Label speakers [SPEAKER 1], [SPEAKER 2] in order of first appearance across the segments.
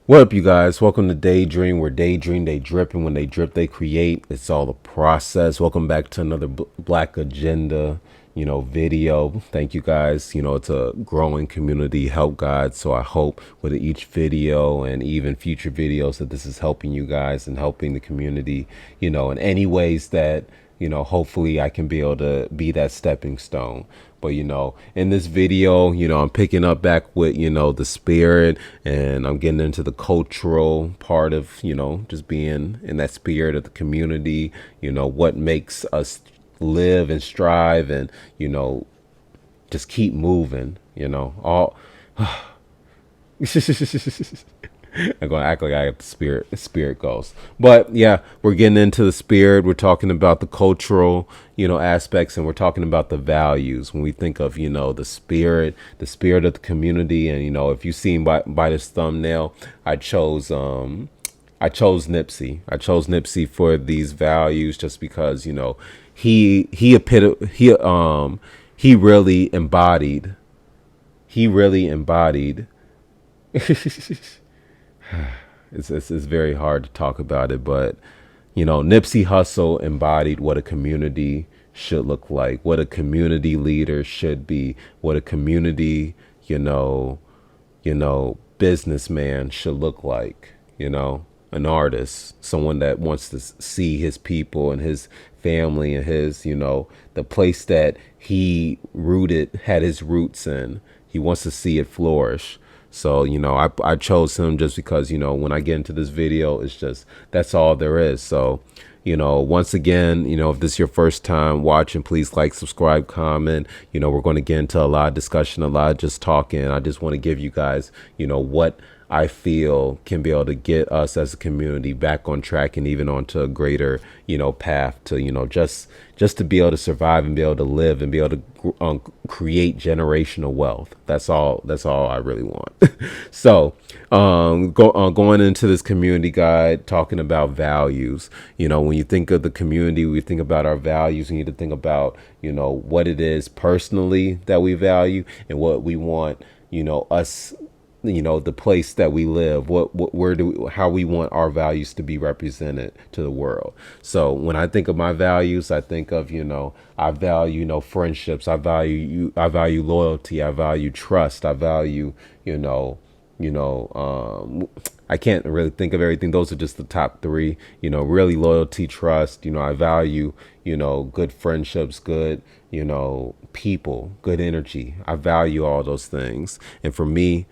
[SPEAKER 1] What up, you guys? Welcome to Daydream, where daydream, they drip, and when they drip, they create. It's all a process. Welcome back to another Black Agenda, video. Thank you guys. It's a growing community help guide. So I hope with each video and even future videos that this is helping you guys and helping the community, in any ways that hopefully I can be able to be that stepping stone. But in this video, I'm picking up back with the spirit, and I'm getting into the cultural part of just being in that spirit of the community. What makes us live and strive, and just keep moving. All I'm gonna act like I got the spirit ghost. But yeah, we're getting into the spirit. We're talking about the cultural, aspects, and we're talking about the values. When we think of, the spirit of the community, and if you've seen by this thumbnail, I chose Nipsey. I chose Nipsey for these values just because, he really embodied it's very hard to talk about it, but Nipsey Hussle embodied what a community should look like, what a community leader should be, what a community, businessman should look like, an artist, someone that wants to see his people and his family and his, the place that had his roots in. He wants to see it flourish. So, I chose him just because, when I get into this video, it's just, that's all there is. So, once again, if this is your first time watching, please like, subscribe, comment. We're going to get into a lot of discussion, a lot of just talking. I just want to give you guys, what I feel can be able to get us as a community back on track and even onto a greater, path to, just to be able to survive and be able to live and be able to create generational wealth. That's all I really want. So, going into this community guide, talking about values, when you think of the community, we think about our values. We need to think about, what it is personally that we value and what we want, us, the place that we live, how we want our values to be represented to the world. So when I think of my values, I think of, I value, friendships. I value loyalty. I value trust. I value, I can't really think of everything. Those are just the top three, really loyalty, trust. I value, good friendships, good, people, good energy. I value all those things. And for me,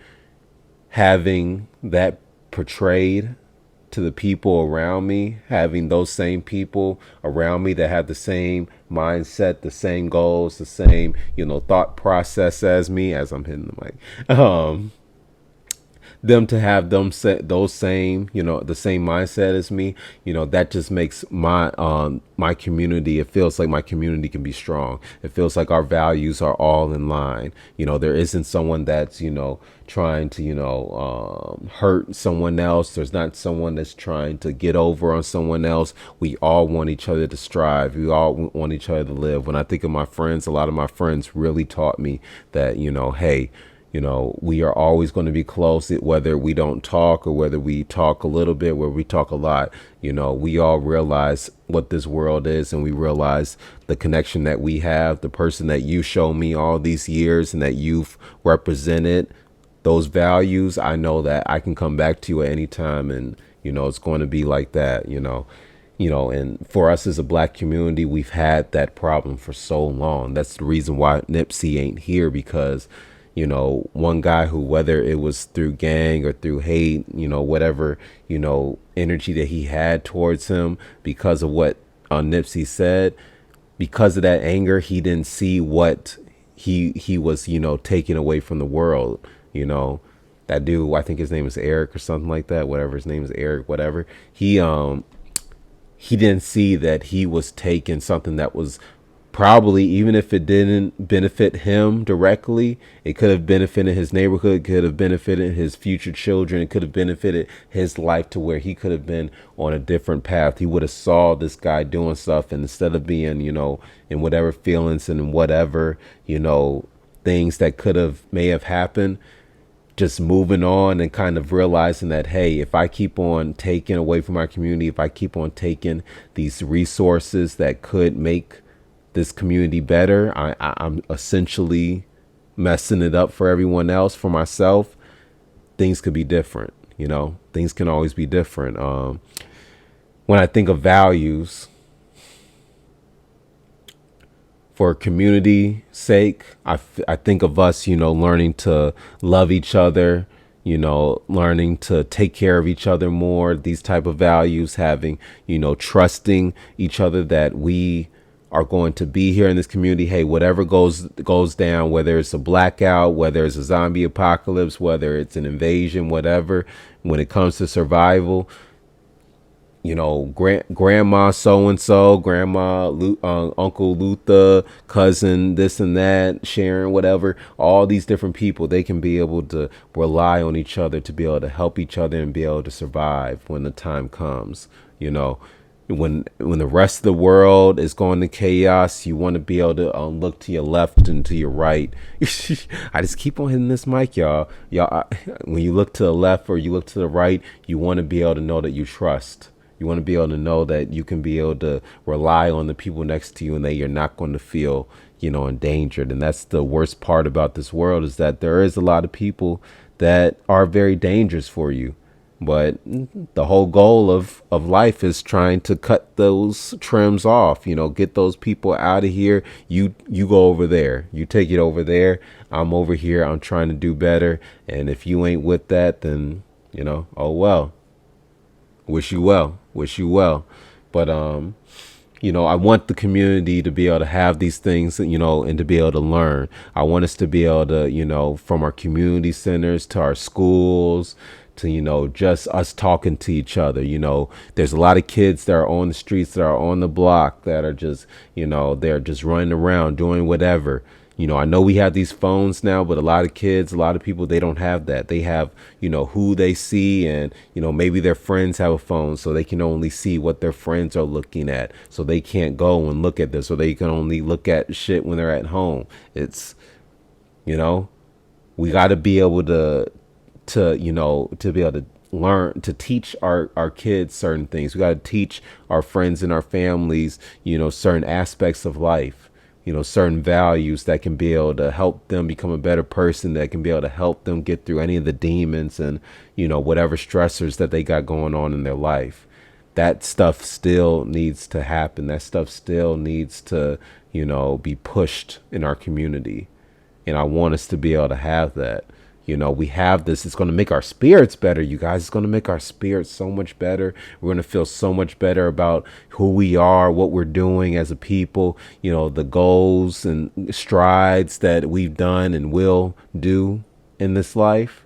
[SPEAKER 1] having that portrayed to the people around me, having those same people around me that have the same mindset, the same goals, the same, thought process as me, as I'm hitting the mic, them to have those same, the same mindset as me, that just makes my community, it feels like my community can be strong. It feels like our values are all in line. There isn't someone that's, trying to, hurt someone else. There's not someone that's trying to get over on someone else. We all want each other to strive. We all want each other to live. When I think of my friends, a lot of my friends really taught me that, hey, we are always going to be close, whether we don't talk or whether we talk a little bit, where we talk a lot. We all realize what this world is, and we realize the connection that we have, the person that you show me all these years and that you've represented, those values. I know that I can come back to you at any time, and, it's going to be like that, and for us as a Black community, we've had that problem for so long. That's the reason why Nipsey ain't here, because one guy who, whether it was through gang or through hate, whatever, energy that he had towards him because of what Nipsey said, because of that anger, he didn't see what he was, taking away from the world. That dude, I think his name is Eric or something like that, whatever his name is, Eric, whatever. He didn't see that he was taking something that was probably, even if it didn't benefit him directly, it could have benefited his neighborhood, could have benefited his future children, it could have benefited his life to where he could have been on a different path. He would have saw this guy doing stuff, and instead of being, in whatever feelings and whatever, things that may have happened, just moving on and kind of realizing that, hey, if I keep on taking away from our community, if I keep on taking these resources that could make this community better, I'm essentially messing it up for everyone else, for myself. Things could be different. Things can always be different. When I think of values, for community sake, I think of us, learning to love each other, learning to take care of each other more, these type of values, having, trusting each other that we are going to be here in this community. Hey, whatever goes down, whether it's a blackout, whether it's a zombie apocalypse, whether it's an invasion, whatever, when it comes to survival, grandma so and so, grandma, Uncle Luther, cousin, this and that, Sharon, whatever, all these different people, they can be able to rely on each other to be able to help each other and be able to survive when the time comes. When the rest of the world is going to chaos, you want to be able to look to your left and to your right. I just keep on hitting this mic, y'all. When you look to the left or you look to the right, you want to be able to know that you trust. You want to be able to know that you can be able to rely on the people next to you and that you're not going to feel, endangered. And that's the worst part about this world, is that there is a lot of people that are very dangerous for you. But the whole goal of life is trying to cut those trims off, get those people out of here. You go over there, you take it over there. I'm over here. I'm trying to do better. And if you ain't with that, then, oh, well. Wish you well. But, I want the community to be able to have these things, and to be able to learn. I want us to be able to, from our community centers to our schools to, just us talking to each other. There's a lot of kids that are on the streets, that are on the block, that are just, they're just running around doing whatever. I know we have these phones now, but a lot of kids, a lot of people, they don't have that. They have, who they see, and, maybe their friends have a phone, so they can only see what their friends are looking at. So they can't go and look at this, or they can only look at shit when they're at home. It's, we got to be able to be able to learn, to teach our kids certain things. We got to teach our friends and our families, certain aspects of life. Certain values that can be able to help them become a better person, that can be able to help them get through any of the demons and, whatever stressors that they got going on in their life. That stuff still needs to happen. That stuff still needs to, be pushed in our community. And I want us to be able to have that. We have this. It's going to make our spirits better, you guys. It's going to make our spirits so much better. We're going to feel so much better about who we are, what we're doing as a people, the goals and strides that we've done and will do in this life.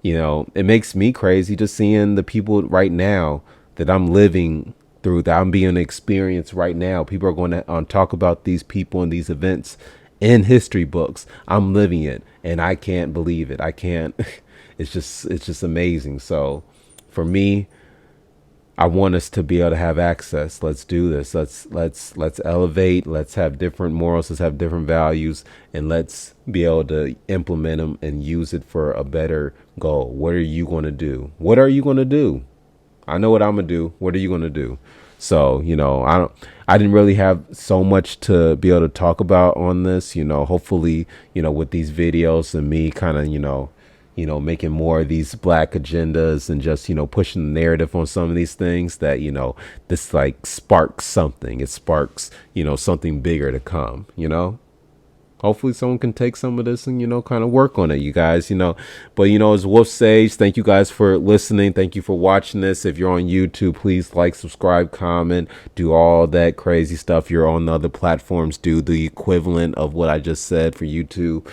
[SPEAKER 1] It makes me crazy just seeing the people right now that I'm living through, that I'm being experienced right now. People are going to talk about these people and these events in history books. I'm living it, and I can't believe it. I can't. It's just amazing. So for me, I want us to be able to have access. Let's do this. Let's elevate. Let's have different morals. Let's have different values, and let's be able to implement them and use it for a better goal. What are you going to do? What are you going to do? I know what I'm going to do. What are you going to do? So, I didn't really have so much to be able to talk about on this, hopefully, with these videos and me kind of, making more of these black agendas and just, pushing the narrative on some of these things, that, this like sparks something. It sparks, something bigger to come, Hopefully someone can take some of this and, kind of work on it, you guys, But, as Wolf Sage, thank you guys for listening. Thank you for watching this. If you're on YouTube, please like, subscribe, comment, do all that crazy stuff. You're on the other platforms, do the equivalent of what I just said for YouTube.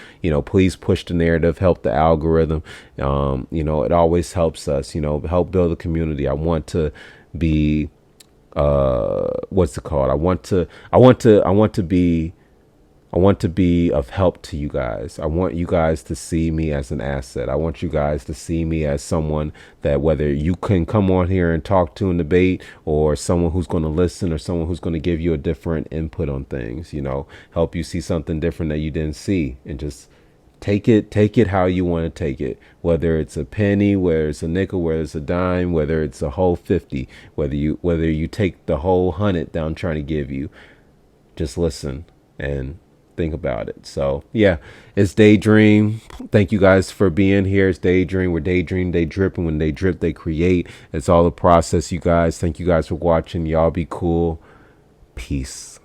[SPEAKER 1] Please push the narrative, help the algorithm. It always helps us, help build a community. I want to be, what's it called? I want to be of help to you guys. I want you guys to see me as an asset. I want you guys to see me as someone that, whether you can come on here and talk to and debate, or someone who's going to listen, or someone who's going to give you a different input on things, help you see something different that you didn't see, and just Take it how you want to take it. Whether it's a penny, whether it's a nickel, whether it's a dime, whether it's a whole 50, whether you take the whole 100 that I'm trying to give you. Just listen and think about it. So yeah, it's Daydream. Thank you guys for being here. It's Daydream. We're Daydream, they drip, and when they drip, they create. It's all a process, you guys. Thank you guys for watching. Y'all be cool. Peace.